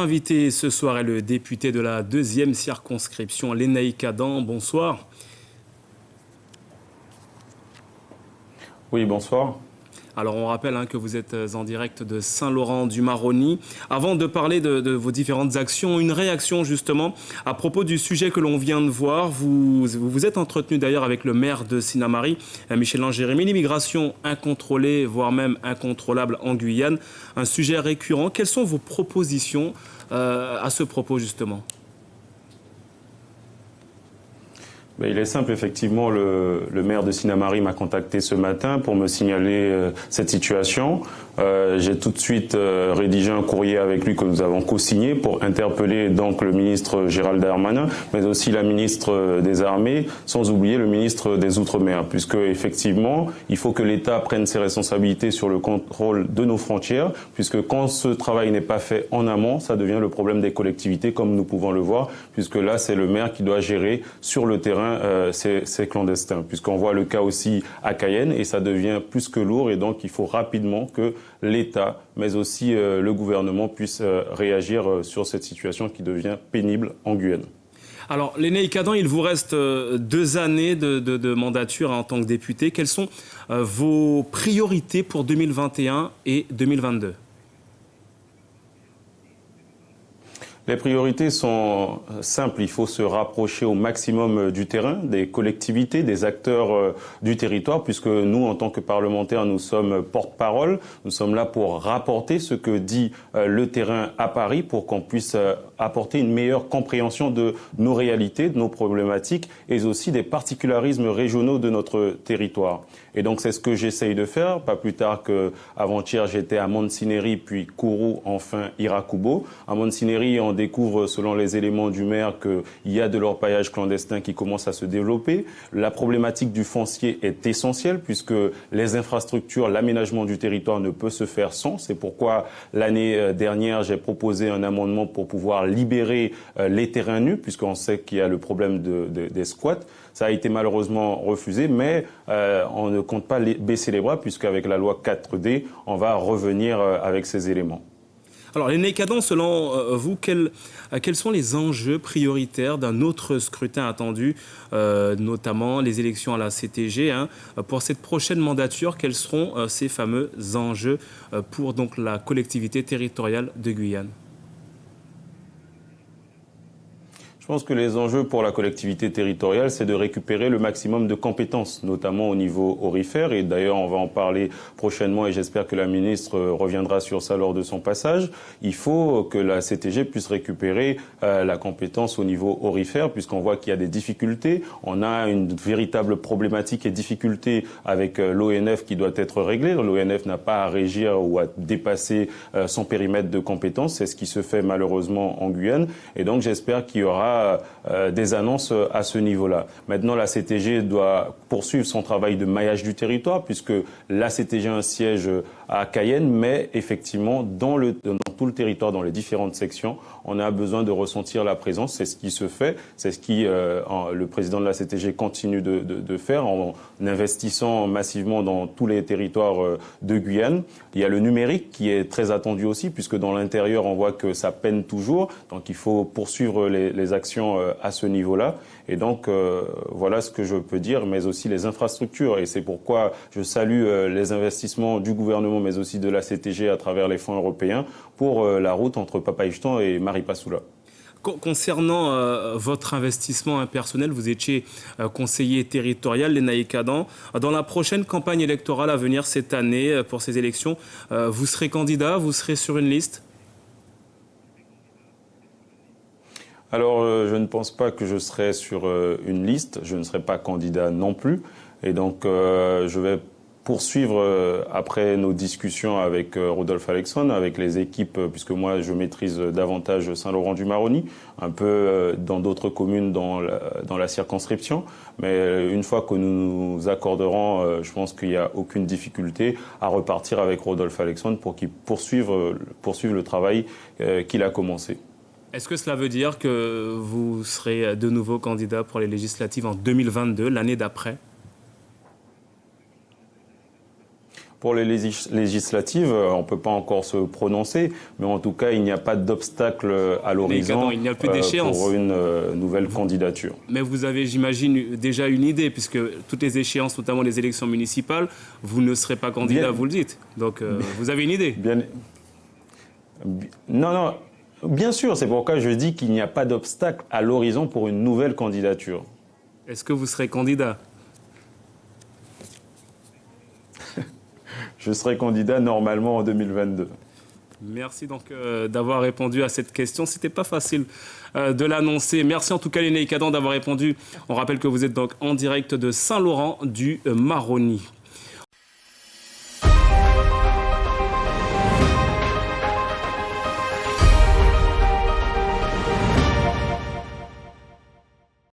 Invité ce soir est le député de la 2e circonscription, Lénaïck Adam. Bonsoir. Oui, bonsoir. Alors on rappelle que vous êtes en direct de Saint-Laurent-du-Maroni. Avant de parler de vos différentes actions, une réaction justement à propos du sujet que l'on vient de voir. Vous vous êtes entretenu d'ailleurs avec le maire de Sinnamary, Michel Jérémy. L'immigration incontrôlée, voire même incontrôlable en Guyane, un sujet récurrent. Quelles sont vos propositions à ce propos justement ? Il est simple, effectivement, le maire de Sinnamary m'a contacté ce matin pour me signaler cette situation. J'ai tout de suite rédigé un courrier avec lui que nous avons co-signé pour interpeller donc le ministre Gérald Darmanin, mais aussi la ministre des Armées, sans oublier le ministre des Outre-mer, puisque effectivement, il faut que l'État prenne ses responsabilités sur le contrôle de nos frontières, puisque quand ce travail n'est pas fait en amont, ça devient le problème des collectivités, comme nous pouvons le voir, puisque là, c'est le maire qui doit gérer sur le terrain ces clandestins, puisqu'on voit le cas aussi à Cayenne, et ça devient plus que lourd, et donc il faut rapidement que l'État, mais aussi le gouvernement puissent réagir sur cette situation qui devient pénible en Guyane. Alors, Lénaïck Adam, il vous reste 2 années de mandature en tant que député. Quelles sont vos priorités pour 2021 et 2022 ? Les priorités sont simples. Il faut se rapprocher au maximum du terrain, des collectivités, des acteurs du territoire, puisque nous, en tant que parlementaires, nous sommes porte-parole. Nous sommes là pour rapporter ce que dit le terrain à Paris pour qu'on puisse apporter une meilleure compréhension de nos réalités, de nos problématiques et aussi des particularismes régionaux de notre territoire. Et donc, c'est ce que j'essaye de faire. Pas plus tard qu'avant-hier, j'étais à Montsinéry, puis Kourou, enfin Irakubo. À Montsinéry, on découvre, selon les éléments du maire, qu'il y a de l'orpaillage clandestin qui commence à se développer. La problématique du foncier est essentielle puisque les infrastructures, l'aménagement du territoire ne peut se faire sans. C'est pourquoi l'année dernière, j'ai proposé un amendement pour pouvoir libérer les terrains nus, puisqu'on sait qu'il y a le problème des squats. Ça a été malheureusement refusé, mais on ne compte pas baisser les bras, puisqu'avec la loi 4D, on va revenir avec ces éléments. Alors, Lénaïck Adam, selon vous, quels sont les enjeux prioritaires d'un autre scrutin attendu, notamment les élections à la CTG, pour cette prochaine mandature? Quels seront ces fameux enjeux pour donc, la collectivité territoriale de Guyane? Je pense que les enjeux pour la collectivité territoriale, c'est de récupérer le maximum de compétences, notamment au niveau aurifère. Et d'ailleurs, on va en parler prochainement et j'espère que la ministre reviendra sur ça lors de son passage. Il faut que la CTG puisse récupérer la compétence au niveau aurifère, puisqu'on voit qu'il y a des difficultés. On a une véritable problématique et difficulté avec l'ONF qui doit être réglée. L'ONF n'a pas à régir ou à dépasser son périmètre de compétences. C'est ce qui se fait malheureusement en Guyane. Et donc, j'espère qu'il y aura des annonces à ce niveau-là. Maintenant, la CTG doit poursuivre son travail de maillage du territoire, puisque la CTG a un siège à Cayenne, mais effectivement, dans tout le territoire, dans les différentes sections, on a besoin de ressentir la présence. C'est ce qui se fait, c'est ce qui le président de la CTG continue de faire en investissant massivement dans tous les territoires de Guyane. Il y a le numérique qui est très attendu aussi, puisque dans l'intérieur, on voit que ça peine toujours. Donc, il faut poursuivre les actions à ce niveau-là. Et donc, voilà ce que je peux dire, mais aussi les infrastructures. Et c'est pourquoi je salue les investissements du gouvernement, mais aussi de la CTG à travers les fonds européens pour la route entre Papaïchtan et Maripasoula. Concernant votre investissement personnel, vous étiez conseiller territorial, Lénaïck Adam. Dans la prochaine campagne électorale à venir cette année, pour ces élections, vous serez candidat, vous serez sur une liste ? Alors, je ne pense pas que je serai sur une liste. Je ne serai pas candidat non plus. Et donc, je vais poursuivre après nos discussions avec Rodolphe Alexandre, avec les équipes, puisque moi, je maîtrise davantage Saint-Laurent-du-Maroni, un peu dans d'autres communes dans la circonscription. Mais une fois que nous nous accorderons, je pense qu'il n'y a aucune difficulté à repartir avec Rodolphe Alexandre pour qu'il poursuive le travail qu'il a commencé. Est-ce que cela veut dire que vous serez de nouveau candidat pour les législatives en 2022, l'année d'après ? Pour les législatives, on ne peut pas encore se prononcer, mais en tout cas, il n'y a pas d'obstacle à l'horizon pour une nouvelle candidature. Mais vous avez, j'imagine, déjà une idée, puisque toutes les échéances, notamment les élections municipales, vous ne serez pas candidat, vous le dites. Donc, vous avez une idée. Non, bien sûr, c'est pourquoi je dis qu'il n'y a pas d'obstacle à l'horizon pour une nouvelle candidature. Est-ce que vous serez candidat ? Je serai candidat normalement en 2022. Merci donc d'avoir répondu à cette question. C'était pas facile de l'annoncer. Merci en tout cas Léné Ikadan d'avoir répondu. On rappelle que vous êtes donc en direct de Saint-Laurent du Maroni.